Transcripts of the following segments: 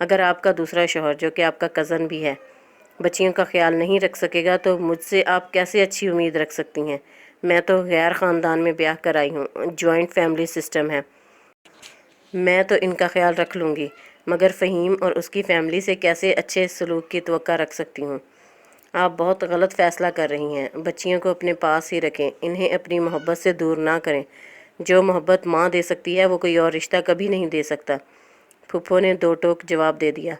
اگر آپ کا دوسرا شوہر جو کہ آپ کا کزن بھی ہے بچیوں کا خیال نہیں رکھ سکے گا تو مجھ سے آپ کیسے اچھی امید رکھ سکتی ہیں؟ میں تو غیر خاندان میں بیاہ کرائی ہوں، جوائنٹ فیملی سسٹم ہے، میں تو ان کا خیال رکھ لوں گی، مگر فہیم اور اس کی فیملی سے کیسے اچھے سلوک کی توقع رکھ سکتی ہوں؟ آپ بہت غلط فیصلہ کر رہی ہیں۔ بچیوں کو اپنے پاس ہی رکھیں، انہیں اپنی محبت سے دور نہ کریں۔ جو محبت ماں دے سکتی ہے وہ کوئی اور رشتہ کبھی نہیں دے سکتا۔ پھپھو نے دو ٹوک جواب دے دیا۔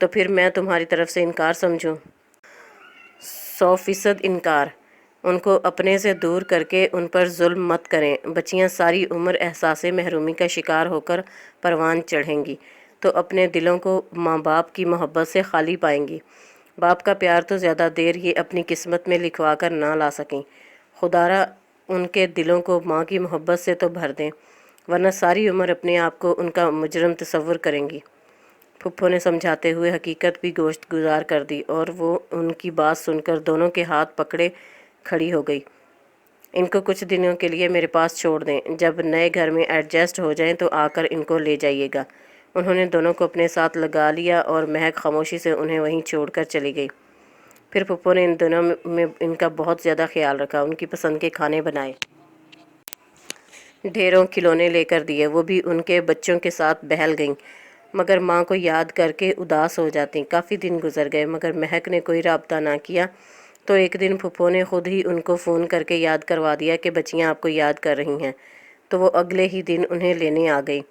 تو پھر میں تمہاری طرف سے انکار سمجھوں؟ 100% انکار۔ ان کو اپنے سے دور کر کے ان پر ظلم مت کریں۔ بچیاں ساری عمر احساس محرومی کا شکار ہو کر پروان چڑھیں گی تو اپنے دلوں کو ماں باپ کی محبت سے خالی پائیں گی۔ باپ کا پیار تو زیادہ دیر یہ اپنی قسمت میں لکھوا کر نہ لا سکیں۔ خدارا ان کے دلوں کو ماں کی محبت سے تو بھر دیں، ورنہ ساری عمر اپنے آپ کو ان کا مجرم تصور کریں گی۔ پھپھو نے سمجھاتے ہوئے حقیقت بھی گوشت گزار کر دی اور وہ ان کی بات سن کر دونوں کے ہاتھ پکڑے کھڑی ہو گئی۔ ان کو کچھ دنوں کے لیے میرے پاس چھوڑ دیں، جب نئے گھر میں ایڈجسٹ ہو جائیں تو آ کر ان کو لے جائیے گا۔ انہوں نے دونوں کو اپنے ساتھ لگا لیا اور مہک خاموشی سے انہیں وہیں چھوڑ کر چلی گئی۔ پھر پھپھو نے ان دنوں میں ان کا بہت زیادہ خیال رکھا، ان کی پسند کے کھانے بنائے، ڈھیروں کھلونے لے کر دیے، وہ بھی ان کے بچوں کے ساتھ بہل گئیں، مگر ماں کو یاد کر کے اداس ہو جاتیں۔ کافی دن گزر گئے مگر مہک نے کوئی رابطہ نہ کیا، تو ایک دن پھپھو نے خود ہی ان کو فون کر کے یاد کروا دیا کہ بچیاں آپ کو یاد کر رہی ہیں، تو وہ اگلے ہی دن انہیں لینے آ گئی۔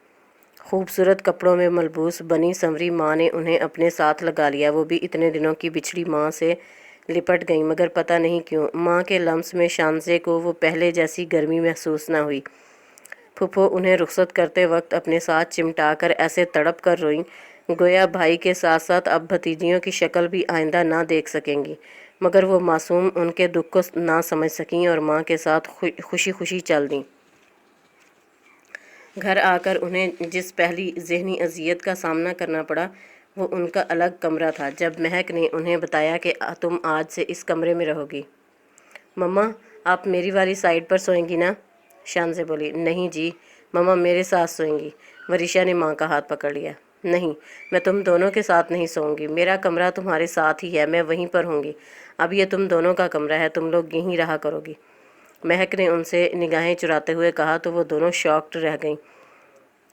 خوبصورت کپڑوں میں ملبوس بنی سنوری ماں نے انہیں اپنے ساتھ لگا لیا، وہ بھی اتنے دنوں کی بچھڑی ماں سے لپٹ گئیں، مگر پتہ نہیں کیوں ماں کے لمس میں شانزے کو وہ پہلے جیسی گرمی محسوس نہ ہوئی۔ پھپھو انہیں رخصت کرتے وقت اپنے ساتھ چمٹا کر ایسے تڑپ کر روئیں گویا بھائی کے ساتھ ساتھ اب بھتیجیوں کی شکل بھی آئندہ نہ دیکھ سکیں گی، مگر وہ معصوم ان کے دکھ کو نہ سمجھ سکیں اور ماں کے ساتھ خوشی خوشی چل دیں۔ گھر آ کر انہیں جس پہلی ذہنی اذیت کا سامنا کرنا پڑا وہ ان کا الگ کمرہ تھا۔ جب مہک نے انہیں بتایا کہ تم آج سے اس کمرے میں رہو گی۔ مما آپ میری والی سائڈ پر سوئیں گی نا؟ شانزے بولی۔ نہیں جی، مما میرے ساتھ سوئیں گی۔ وریشا نے ماں کا ہاتھ پکڑ لیا۔ نہیں، میں تم دونوں کے ساتھ نہیں سوؤں گی، میرا کمرہ تمہارے ساتھ ہی ہے، میں وہیں پر ہوں گی، اب یہ تم دونوں کا کمرہ ہے، تم لوگ یہیں رہا کرو گی۔ مہک نے ان سے نگاہیں چراتے ہوئے کہا تو وہ دونوں شاکڈ رہ گئیں۔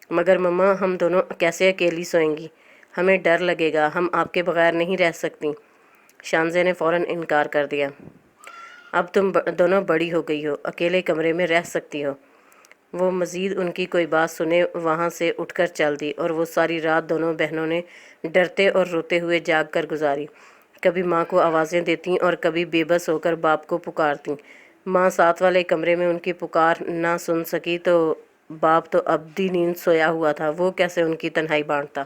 مگر مما ہم دونوں کیسے اکیلی سوئیں گی؟ ہمیں ڈر لگے گا، ہم آپ کے بغیر نہیں رہ سکتی۔ شانزے نے فوراً انکار کر دیا۔ اب تم دونوں بڑی ہو گئی ہو، اکیلے کمرے میں رہ سکتی ہو۔ وہ مزید ان کی کوئی بات سنے وہاں سے اٹھ کر چل دی اور وہ ساری رات دونوں بہنوں نے ڈرتے اور روتے ہوئے جاگ کر گزاری۔ کبھی ماں کو آوازیں دیتیں اور کبھی بے بس ہو کر باپ کو پکارتیں۔ ماں ساتھ والے کمرے میں ان کی پکار نہ سن سکی تو باپ تو ابدی نیند سویا ہوا تھا، وہ کیسے ان کی تنہائی بانٹتا؟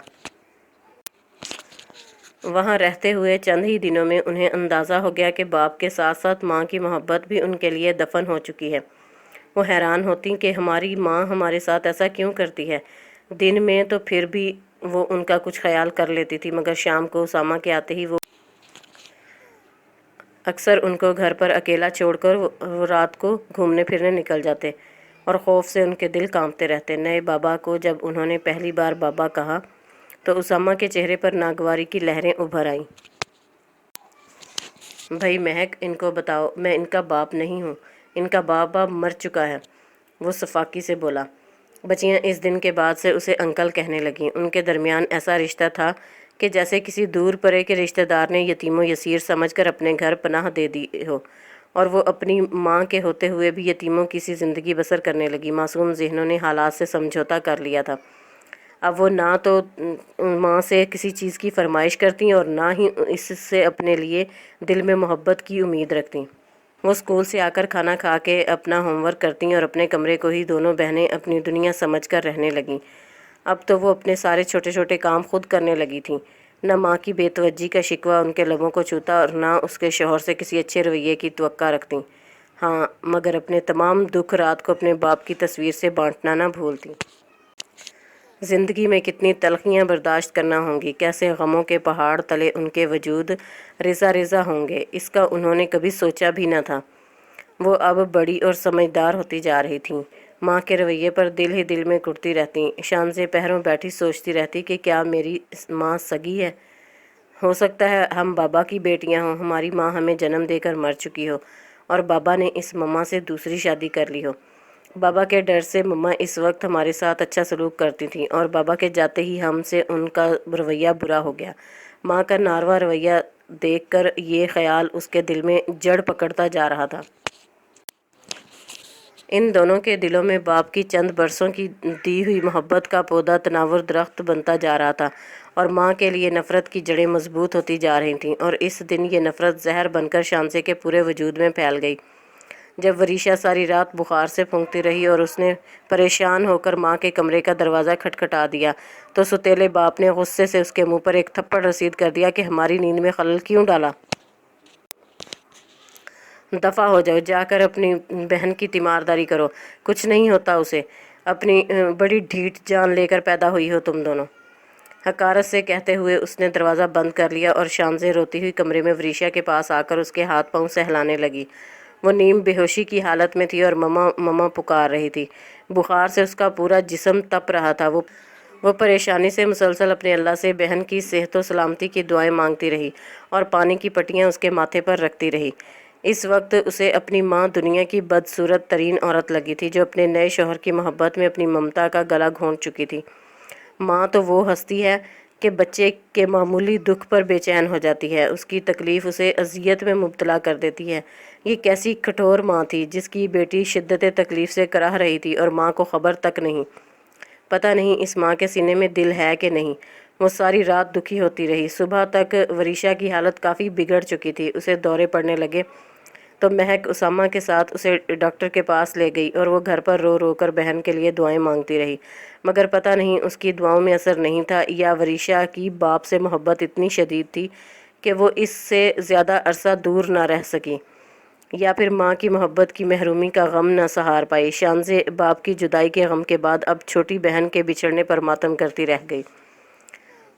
وہاں رہتے ہوئے چند ہی دنوں میں انہیں اندازہ ہو گیا کہ باپ کے ساتھ ساتھ ماں کی محبت بھی ان کے لیے دفن ہو چکی ہے۔ وہ حیران ہوتی کہ ہماری ماں ہمارے ساتھ ایسا کیوں کرتی ہے؟ دن میں تو پھر بھی وہ ان کا کچھ خیال کر لیتی تھی، مگر شام کو اسامہ کے آتے ہی وہ اکثر ان کو گھر پر اکیلا چھوڑ کر وہ رات کو گھومنے پھرنے نکل جاتے اور خوف سے ان کے دل کانپتے رہتے۔ نئے بابا کو جب انہوں نے پہلی بار بابا کہا تو اسامہ کے چہرے پر ناگواری کی لہریں ابھر آئیں۔ بھائی مہک، ان کو بتاؤ میں ان کا باپ نہیں ہوں، ان کا باپ مر چکا ہے، وہ صفاقی سے بولا۔ بچیاں اس دن کے بعد سے اسے انکل کہنے لگیں۔ ان کے درمیان ایسا رشتہ تھا کہ جیسے کسی دور پرے کے رشتہ دار نے یتیم و یسیر سمجھ کر اپنے گھر پناہ دے دی ہو، اور وہ اپنی ماں کے ہوتے ہوئے بھی یتیموں کی سی زندگی بسر کرنے لگی۔ معصوم ذہنوں نے حالات سے سمجھوتا کر لیا تھا۔ اب وہ نہ تو ماں سے کسی چیز کی فرمائش کرتیں اور نہ ہی اس سے اپنے لیے دل میں محبت کی امید رکھتیں۔ وہ اسکول سے آ کر کھانا کھا کے اپنا ہوم ورک کرتیں اور اپنے کمرے کو ہی دونوں بہنیں اپنی دنیا سمجھ کر رہنے لگیں۔ اب تو وہ اپنے سارے چھوٹے چھوٹے کام خود کرنے لگی تھیں۔ نہ ماں کی بے توجہی کا شکوہ ان کے لبوں کو چھوتا اور نہ اس کے شوہر سے کسی اچھے رویے کی توقع رکھتیں۔ ہاں، مگر اپنے تمام دکھ رات کو اپنے باپ کی تصویر سے بانٹنا نہ بھولتیں۔ زندگی میں کتنی تلخیاں برداشت کرنا ہوں گی، کیسے غموں کے پہاڑ تلے ان کے وجود ریزہ ریزہ ہوں گے، اس کا انہوں نے کبھی سوچا بھی نہ تھا۔ وہ اب بڑی اور سمجھدار ہوتی جا رہی تھیں۔ ماں کے رویے پر دل ہی دل میں کڑتی رہتی۔ شانزیں پہروں بیٹھی سوچتی رہتی کہ کیا میری ماں سگی ہے؟ ہو سکتا ہے ہم بابا کی بیٹیاں ہوں، ہماری ماں ہمیں جنم دے کر مر چکی ہو اور بابا نے اس مما سے دوسری شادی کر لی ہو۔ بابا کے ڈر سے مما اس وقت ہمارے ساتھ اچھا سلوک کرتی تھیں اور بابا کے جاتے ہی ہم سے ان کا رویہ برا ہو گیا۔ ماں کا ناروا رویہ دیکھ کر یہ خیال اس کے دل میں جڑ پکڑتا جا رہا تھا۔ ان دونوں کے دلوں میں باپ کی چند برسوں کی دی ہوئی محبت کا پودا تناور درخت بنتا جا رہا تھا اور ماں کے لیے نفرت کی جڑیں مضبوط ہوتی جا رہی تھیں، اور اس دن یہ نفرت زہر بن کر شانزے کے پورے وجود میں پھیل گئی۔ جب وریشا ساری رات بخار سے پھونکتی رہی اور اس نے پریشان ہو کر ماں کے کمرے کا دروازہ کھٹکھٹا دیا تو سوتیلے باپ نے غصے سے اس کے منہ پر ایک تھپڑ رسید کر دیا کہ ہماری نیند میں خلل کیوں ڈالا؟ دفع ہو جاؤ، جا کر اپنی بہن کی تیمارداری کرو، کچھ نہیں ہوتا اسے، اپنی بڑی ڈھیٹ جان لے کر پیدا ہوئی ہو تم دونوں۔ حقارت سے کہتے ہوئے اس نے دروازہ بند کر لیا اور شانزیں روتی ہوئی کمرے میں وریشا کے پاس آ کر اس کے ہاتھ پاؤں سہلانے لگی۔ وہ نیم بے ہوشی کی حالت میں تھی اور مما مما پکار رہی تھی۔ بخار سے اس کا پورا جسم تپ رہا تھا۔ وہ پریشانی سے مسلسل اپنے اللہ سے بہن کی صحت و سلامتی کی دعائیں مانگتی رہی اور پانی کی پٹیاں اس کے ماتھے پر رکھتی رہی۔ اس وقت اسے اپنی ماں دنیا کی بدصورت ترین عورت لگی تھی جو اپنے نئے شوہر کی محبت میں اپنی ممتا کا گلا گھونٹ چکی تھی۔ ماں تو وہ ہستی ہے کہ بچے کے معمولی دکھ پر بے چین ہو جاتی ہے، اس کی تکلیف اسے اذیت میں مبتلا کر دیتی ہے۔ یہ کیسی کٹھور ماں تھی جس کی بیٹی شدت تکلیف سے کراہ رہی تھی اور ماں کو خبر تک نہیں۔ پتہ نہیں اس ماں کے سینے میں دل ہے کہ نہیں۔ وہ ساری رات دکھی ہوتی رہی۔ صبح تک وریشا کی حالت کافی بگڑ چکی تھی۔ اسے دورے پڑنے لگے تو مہک اسامہ کے ساتھ اسے ڈاکٹر کے پاس لے گئی اور وہ گھر پر رو رو کر بہن کے لیے دعائیں مانگتی رہی، مگر پتہ نہیں اس کی دعاؤں میں اثر نہیں تھا، یا وریشا کی باپ سے محبت اتنی شدید تھی کہ وہ اس سے زیادہ عرصہ دور نہ رہ سکی، یا پھر ماں کی محبت کی محرومی کا غم نہ سہار پائی۔ شانزیں باپ کی جدائی کے غم کے بعد اب چھوٹی بہن کے بچھڑنے پر ماتم کرتی رہ گئی۔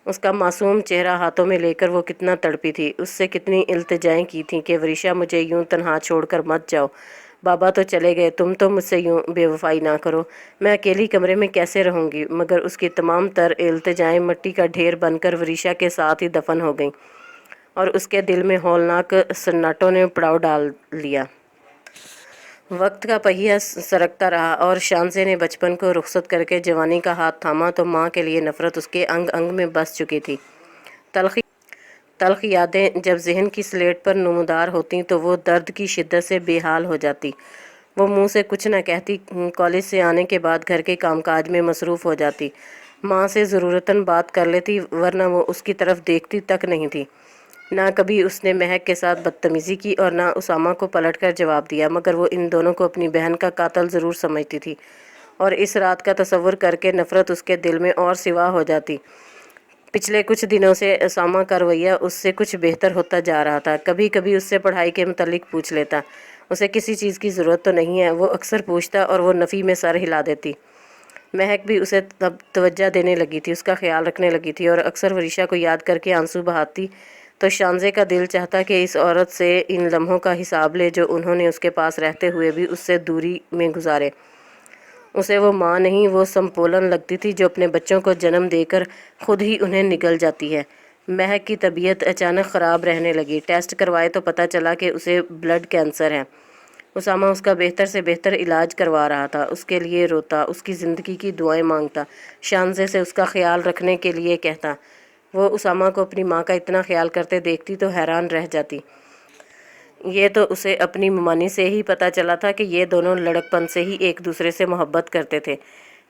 اس کا معصوم چہرہ ہاتھوں میں لے کر وہ کتنا تڑپی تھی، اس سے کتنی التجائیں کی تھیں کہ وریشا مجھے یوں تنہا چھوڑ کر مت جاؤ، بابا تو چلے گئے، تم تو مجھ سے یوں بے وفائی نہ کرو، میں اکیلی کمرے میں کیسے رہوں گی؟ مگر اس کی تمام تر التجائیں مٹی کا ڈھیر بن کر وریشا کے ساتھ ہی دفن ہو گئیں اور اس کے دل میں ہولناک سناٹوں نے پڑاؤ ڈال لیا۔ وقت کا پہیہ سرکتا رہا اور شانزیں نے بچپن کو رخصت کر کے جوانی کا ہاتھ تھاما تو ماں کے لیے نفرت اس کے انگ انگ میں بس چکی تھی۔ تلخ یادیں جب ذہن کی سلیٹ پر نمودار ہوتیں تو وہ درد کی شدت سے بے حال ہو جاتی۔ وہ منہ سے کچھ نہ کہتی، کالج سے آنے کے بعد گھر کے کام کاج میں مصروف ہو جاتی، ماں سے ضرورتاً بات کر لیتی ورنہ وہ اس کی طرف دیکھتی تک نہیں تھی۔ نہ کبھی اس نے مہک کے ساتھ بدتمیزی کی اور نہ اسامہ کو پلٹ کر جواب دیا، مگر وہ ان دونوں کو اپنی بہن کا قاتل ضرور سمجھتی تھی اور اس رات کا تصور کر کے نفرت اس کے دل میں اور سوا ہو جاتی۔ پچھلے کچھ دنوں سے اسامہ کا رویہ اس سے کچھ بہتر ہوتا جا رہا تھا۔ کبھی کبھی اس سے پڑھائی کے متعلق پوچھ لیتا، اسے کسی چیز کی ضرورت تو نہیں ہے، وہ اکثر پوچھتا اور وہ نفی میں سر ہلا دیتی۔ مہک بھی اسے توجہ دینے لگی تھی، اس کا خیال رکھنے لگی تھی اور اکثر وریشا کو یاد کر کے آنسو بہاتی تو شانزے کا دل چاہتا کہ اس عورت سے ان لمحوں کا حساب لے جو انہوں نے اس کے پاس رہتے ہوئے بھی اس سے دوری میں گزارے۔ اسے وہ ماں نہیں، وہ سمپولن لگتی تھی جو اپنے بچوں کو جنم دے کر خود ہی انہیں نگل جاتی ہے۔ مہک کی طبیعت اچانک خراب رہنے لگی، ٹیسٹ کروائے تو پتہ چلا کہ اسے بلڈ کینسر ہے۔ اسامہ اس کا بہتر سے بہتر علاج کروا رہا تھا، اس کے لیے روتا، اس کی زندگی کی دعائیں مانگتا، شانزے سے اس کا خیال رکھنے کے لیے کہتا۔ وہ اسامہ کو اپنی ماں کا اتنا خیال کرتے دیکھتی تو حیران رہ جاتی۔ یہ تو اسے اپنی ممانی سے ہی پتہ چلا تھا کہ یہ دونوں لڑکپن سے ہی ایک دوسرے سے محبت کرتے تھے۔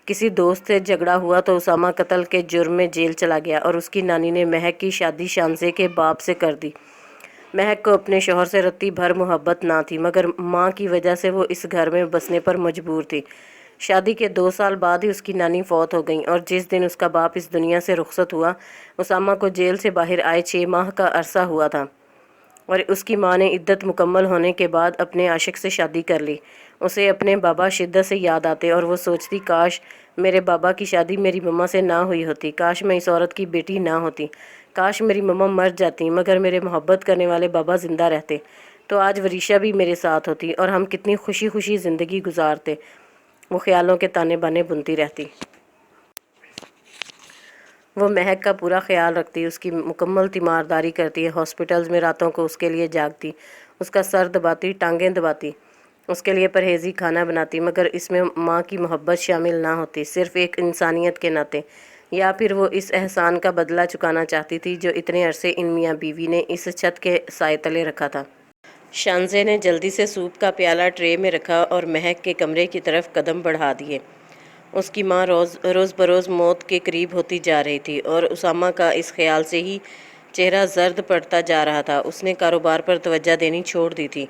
کسی دوست سے جھگڑا ہوا تو اسامہ قتل کے جرم میں جیل چلا گیا اور اس کی نانی نے مہک کی شادی شانزے کے باپ سے کر دی۔ مہک کو اپنے شوہر سے رتی بھر محبت نہ تھی، مگر ماں کی وجہ سے وہ اس گھر میں بسنے پر مجبور تھی۔ شادی کے 2 سال بعد ہی اس کی نانی فوت ہو گئیں اور جس دن اس کا باپ اس دنیا سے رخصت ہوا، اسامہ کو جیل سے باہر آئے 6 ماہ کا عرصہ ہوا تھا اور اس کی ماں نے عدت مکمل ہونے کے بعد اپنے عاشق سے شادی کر لی۔ اسے اپنے بابا شدت سے یاد آتے اور وہ سوچتی کاش میرے بابا کی شادی میری مما سے نہ ہوئی ہوتی، کاش میں اس عورت کی بیٹی نہ ہوتی، کاش میری مما مر جاتی مگر میرے محبت کرنے والے بابا زندہ رہتے تو آج وریشا بھی میرے ساتھ ہوتی اور ہم کتنی خوشی خوشی زندگی گزارتے۔ وہ خیالوں کے تانے بانے بنتی رہتی۔ وہ مہک کا پورا خیال رکھتی، اس کی مکمل تیمارداری کرتی، ہاسپٹلز میں راتوں کو اس کے لیے جاگتی، اس کا سر دباتی، ٹانگیں دباتی، اس کے لیے پرہیزی کھانا بناتی، مگر اس میں ماں کی محبت شامل نہ ہوتی، صرف ایک انسانیت کے ناطے، یا پھر وہ اس احسان کا بدلہ چکانا چاہتی تھی جو اتنے عرصے ان میاں بیوی نے اس چھت کے سائے تلے رکھا تھا۔ شانزے نے جلدی سے سوپ کا پیالہ ٹرے میں رکھا اور مہک کے کمرے کی طرف قدم بڑھا دیے۔ اس کی ماں روز بروز موت کے قریب ہوتی جا رہی تھی اور اسامہ کا اس خیال سے ہی چہرہ زرد پڑتا جا رہا تھا۔ اس نے کاروبار پر توجہ دینی چھوڑ دی تھی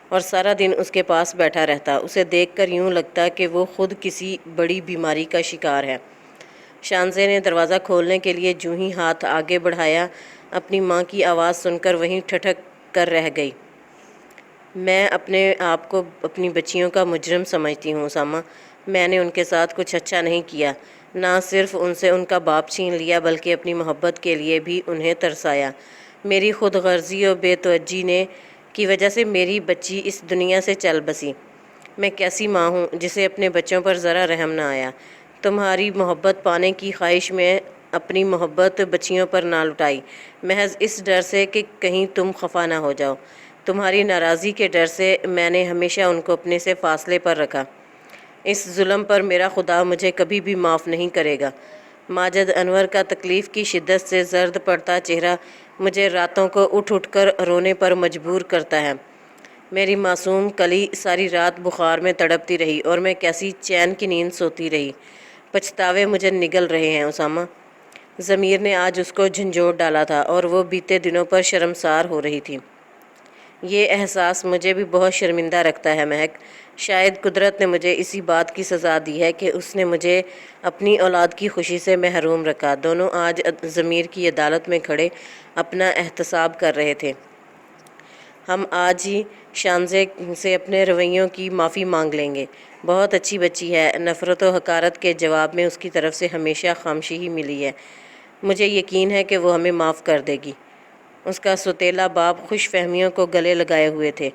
اور سارا دن اس کے پاس بیٹھا رہتا۔ اسے دیکھ کر یوں لگتا کہ وہ خود کسی بڑی بیماری کا شکار ہے۔ شانزے نے دروازہ کھولنے کے لیے جوں ہی ہاتھ آگے بڑھایا، اپنی ماں کی آواز سن کر وہیں ٹھٹک کر رہ گئی۔ میں اپنے آپ کو اپنی بچیوں کا مجرم سمجھتی ہوں اسامہ۔ میں نے ان کے ساتھ کچھ اچھا نہیں کیا، نہ صرف ان سے ان کا باپ چھین لیا بلکہ اپنی محبت کے لیے بھی انہیں ترسایا۔ میری خود غرضی اور بے توجہی کی وجہ سے میری بچی اس دنیا سے چل بسی۔ میں کیسی ماں ہوں جسے اپنے بچوں پر ذرا رحم نہ آیا۔ تمہاری محبت پانے کی خواہش میں اپنی محبت بچیوں پر نہ لٹائی، محض اس ڈر سے کہ کہیں تم خفا نہ ہو جاؤ۔ تمہاری ناراضی کے ڈر سے میں نے ہمیشہ ان کو اپنے سے فاصلے پر رکھا۔ اس ظلم پر میرا خدا مجھے کبھی بھی معاف نہیں کرے گا۔ ماجد انور کا تکلیف کی شدت سے زرد پڑتا چہرہ مجھے راتوں کو اٹھ کر رونے پر مجبور کرتا ہے۔ میری معصوم کلی ساری رات بخار میں تڑپتی رہی اور میں کیسی چین کی نیند سوتی رہی۔ پچھتاوے مجھے نگل رہے ہیں اسامہ۔ ضمیر نے آج اس کو جھنجھوڑ ڈالا تھا اور وہ بیتے دنوں پر شرمسار ہو رہی تھی۔ یہ احساس مجھے بھی بہت شرمندہ رکھتا ہے مہک۔ شاید قدرت نے مجھے اسی بات کی سزا دی ہے کہ اس نے مجھے اپنی اولاد کی خوشی سے محروم رکھا۔ دونوں آج ضمیر کی عدالت میں کھڑے اپنا احتساب کر رہے تھے۔ ہم آج ہی شانزے سے اپنے رویوں کی معافی مانگ لیں گے۔ بہت اچھی بچی ہے۔ نفرت و حقارت کے جواب میں اس کی طرف سے ہمیشہ خاموشی ہی ملی ہے۔ مجھے یقین ہے کہ وہ ہمیں معاف کر دے گی۔ اس کا سوتیلا باپ خوش فہمیوں کو گلے لگائے ہوئے تھے،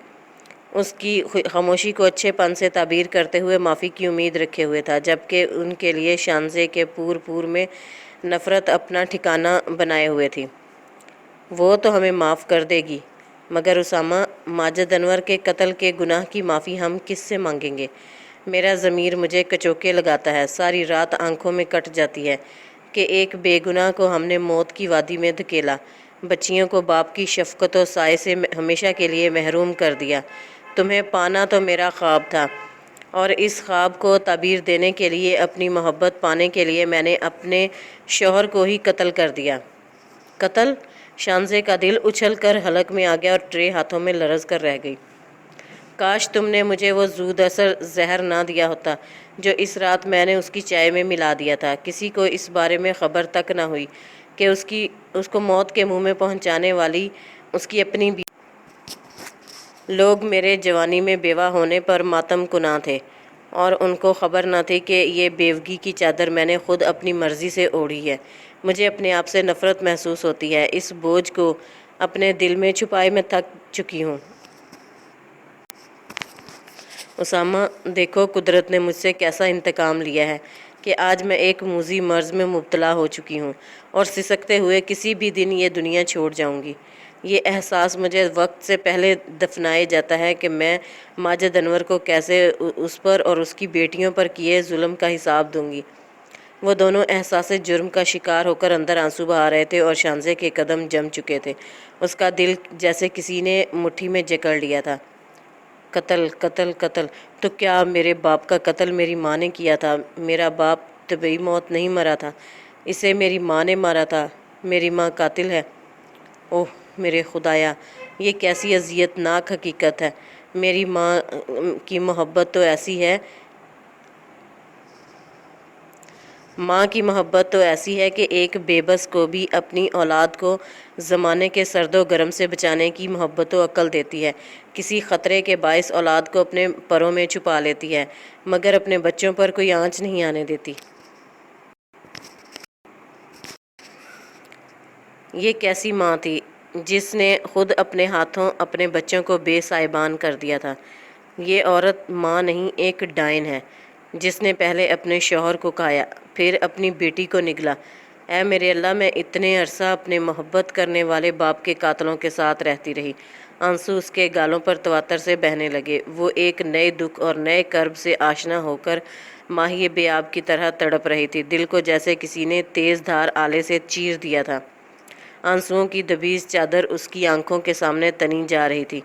اس کی خاموشی کو اچھے پن سے تعبیر کرتے ہوئے معافی کی امید رکھے ہوئے تھا، جبکہ ان کے لیے شانزے کے پور میں نفرت اپنا ٹھکانہ بنائے ہوئے تھی۔ وہ تو ہمیں معاف کر دے گی، مگر اسامہ، ماجد انور کے قتل کے گناہ کی معافی ہم کس سے مانگیں گے؟ میرا ضمیر مجھے کچوکے لگاتا ہے، ساری رات آنکھوں میں کٹ جاتی ہے کہ ایک بے گناہ کو ہم نے موت کی وادی میں دھکیلا، بچیوں کو باپ کی شفقت و سائے سے ہمیشہ کے لیے محروم کر دیا۔ تمہیں پانا تو میرا خواب تھا، اور اس خواب کو تعبیر دینے کے لیے، اپنی محبت پانے کے لیے میں نے اپنے شوہر کو ہی قتل کر دیا۔ قتل؟ شانزے کا دل اچھل کر حلق میں آ گیا اور ٹرے ہاتھوں میں لرز کر رہ گئی۔ کاش تم نے مجھے وہ زود اثر زہر نہ دیا ہوتا جو اس رات میں نے اس کی چائے میں ملا دیا تھا۔ کسی کو اس بارے میں خبر تک نہ ہوئی کہ اس کو موت کے منہ میں پہنچانے والی اس کی اپنی لوگ میرے جوانی میں بیوہ ہونے پر ماتم کناں تھے، اور ان کو خبر نہ تھی کہ یہ بیوگی کی چادر میں نے خود اپنی مرضی سے اوڑھی ہے۔ مجھے اپنے آپ سے نفرت محسوس ہوتی ہے۔ اس بوجھ کو اپنے دل میں چھپائے میں تھک چکی ہوں۔ اسامہ، دیکھو قدرت نے مجھ سے کیسا انتقام لیا ہے کہ آج میں ایک موذی مرض میں مبتلا ہو چکی ہوں اور سسکتے ہوئے کسی بھی دن یہ دنیا چھوڑ جاؤں گی۔ یہ احساس مجھے وقت سے پہلے دفنائے جاتا ہے کہ میں ماجد انور کو کیسے اس پر اور اس کی بیٹیوں پر کیے ظلم کا حساب دوں گی۔ وہ دونوں احساس جرم کا شکار ہو کر اندر آنسو بہا رہے تھے اور شانزے کے قدم جم چکے تھے۔ اس کا دل جیسے کسی نے مٹھی میں جکڑ لیا تھا۔ قتل قتل قتل! تو کیا میرے باپ کا قتل میری ماں نے کیا تھا؟ میرا باپ طبعی موت نہیں مرا تھا، اسے میری ماں نے مارا تھا۔ میری ماں قاتل ہے؟ اوہ میرے خدایا، یہ کیسی اذیت ناک حقیقت ہے۔ میری ماں کی محبت تو ایسی ہے کہ ایک بے بس کو بھی اپنی اولاد کو زمانے کے سرد و گرم سے بچانے کی محبت و عقل دیتی ہے، کسی خطرے کے باعث اولاد کو اپنے پروں میں چھپا لیتی ہے، مگر اپنے بچوں پر کوئی آنچ نہیں آنے دیتی۔ یہ کیسی ماں تھی جس نے خود اپنے ہاتھوں اپنے بچوں کو بے سائبان کر دیا تھا؟ یہ عورت ماں نہیں، ایک ڈائن ہے۔ جس نے پہلے اپنے شوہر کو کھایا پھر اپنی بیٹی کو نگلا۔ اے میرے اللہ، میں اتنے عرصہ اپنے محبت کرنے والے باپ کے قاتلوں کے ساتھ رہتی رہی۔ آنسو اس کے گالوں پر تواتر سے بہنے لگے۔ وہ ایک نئے دکھ اور نئے کرب سے آشنا ہو کر ماہی بے آب کی طرح تڑپ رہی تھی، دل کو جیسے کسی نے تیز دھار آلے سے چیر دیا تھا۔ آنسوؤں کی دبیز چادر اس کی آنکھوں کے سامنے تنی جا رہی تھی۔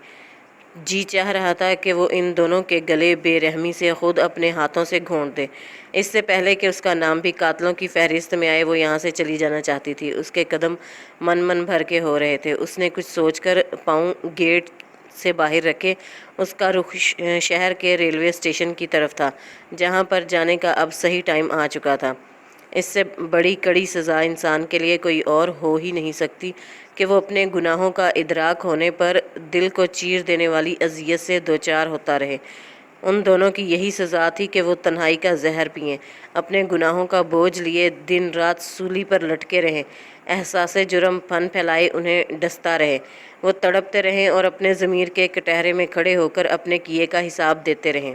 جی چاہ رہا تھا کہ وہ ان دونوں کے گلے بے رحمی سے خود اپنے ہاتھوں سے گھونٹ دے۔ اس سے پہلے کہ اس کا نام بھی قاتلوں کی فہرست میں آئے وہ یہاں سے چلی جانا چاہتی تھی۔ اس کے قدم من بھر کے ہو رہے تھے۔ اس نے کچھ سوچ کر پاؤں گیٹ سے باہر رکھے۔ اس کا رخ شہر کے ریلوے اسٹیشن کی طرف تھا، جہاں پر جانے کا اب صحیح ٹائم آ چکا تھا۔ اس سے بڑی کڑی سزا انسان کے لیے کوئی اور ہو ہی نہیں سکتی کہ وہ اپنے گناہوں کا ادراک ہونے پر دل کو چیر دینے والی اذیت سے دوچار ہوتا رہے۔ ان دونوں کی یہی سزا تھی کہ وہ تنہائی کا زہر پئیں، اپنے گناہوں کا بوجھ لیے دن رات سولی پر لٹکے رہیں، احساس جرم پن پھیلائے انہیں ڈستا رہے۔ وہ تڑپتے رہیں اور اپنے ضمیر کے کٹہرے میں کھڑے ہو کر اپنے کیے کا حساب دیتے رہیں۔